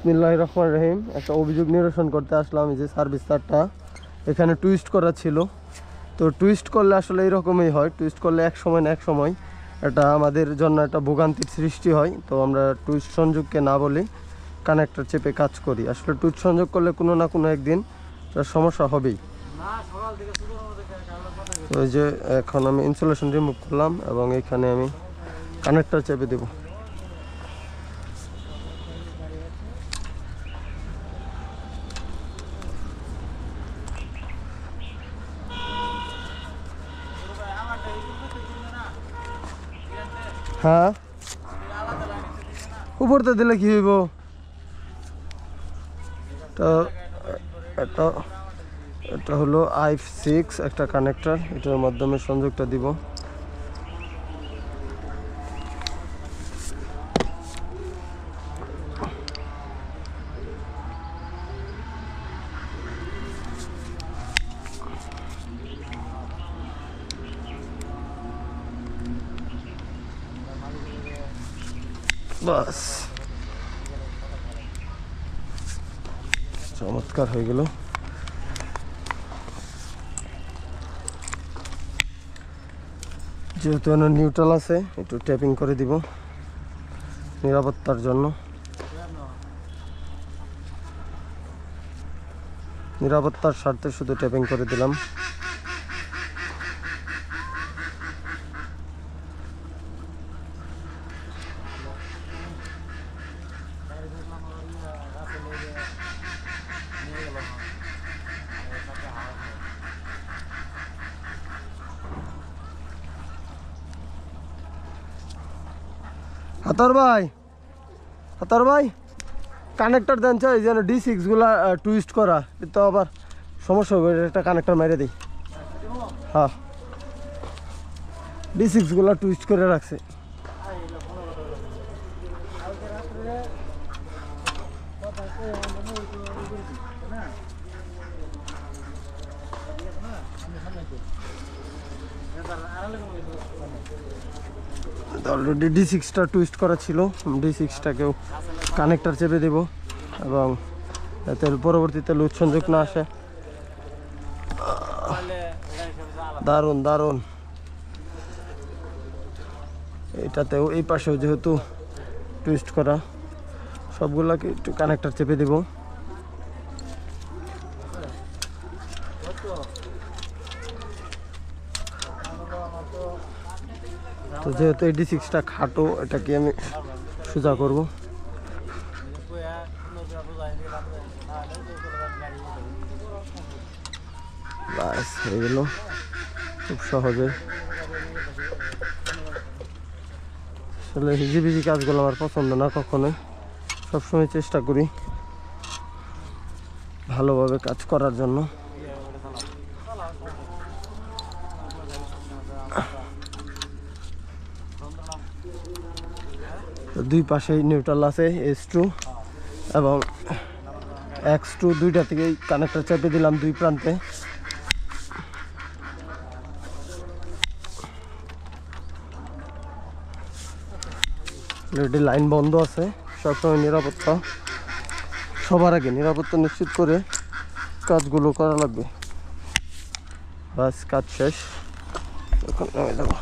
বিসমিল্লাহির রহমানির রহিম। একটা অভিযোগ নিরসন করতে আসলাম। এই যে সার্ভিস তারটা এখানে টুইস্ট করা ছিল, তো টুইস্ট করলে আসলে এরকমই হয়। টুইস্ট করলে এক সময় না এক সময় এটা আমাদের জন্য একটা ভোগান্তির সৃষ্টি হয়। তো আমরা টুইস্ট সংযোগকে না বলি কানেক্টর চেপে কাজ করি। আসলে টুইস্ট সংযোগ করলে কোনো না কোনো একদিন সমস্যা হবেই। তো এই যে এখন আমি ইনসুলেশন রিমুভ করলাম এবং এখানে আমি কানেক্টর চেপে দেব। হ্যাঁ, উপরতে দিলে কি হইব? এটা হলো i6 একটা কানেক্টর, এটার মাধ্যমে সংযোগটা দিব। বাস, চমৎকার হয়ে গেল। যেহেতু নিউট্রাল আছে, একটু ট্যাপিং করে দিব নিরাপত্তার জন্য। নিরাপত্তার স্বার্থে শুধু ট্যাপিং করে দিলাম। হাতার ভাই কানেক্টর দেন চাই যেন D6 গুলা টুইস্ট করা, তো আবার সমস্যা হবে। একটা কানেক্টর মেরে দিই। হ্যাঁ, D6 গুলা টুইস্ট করে রাখছে। অলরেডি D6টা টুইস্ট করা ছিল। D6টাকেও কানেক্টর চেপে দেব এবং এতে পরবর্তীতে লুজ সংযোগ না আসে। দারুণ দারুণ। এটাতেও এই পাশেও যেহেতু টুইস্ট করা, সবগুলোকে একটু কানেক্টর চেপে দেব। তো যেহেতু এই D6টা খাটো, এটাকে আমি সোজা করব। বাস, হয়ে গেল খুব সহজে। আসলে হিজিবিজি কাজগুলো আমার পছন্দ না কখনোই। সবসময় চেষ্টা করি ভালোভাবে কাজ করার জন্য। দুই পাশেই নিউট্রাল আছে, S2 এবং X2, দুইটা থেকেই কানেক্টর চেপে দিলাম দুই প্রান্তে। অলরেডি লাইন বন্ধ আছে। সবসময় নিরাপত্তা, সবার আগে নিরাপত্তা নিশ্চিত করে কাজগুলো করা লাগবে। বাস, কাজ শেষ, এখন নামে যাবো।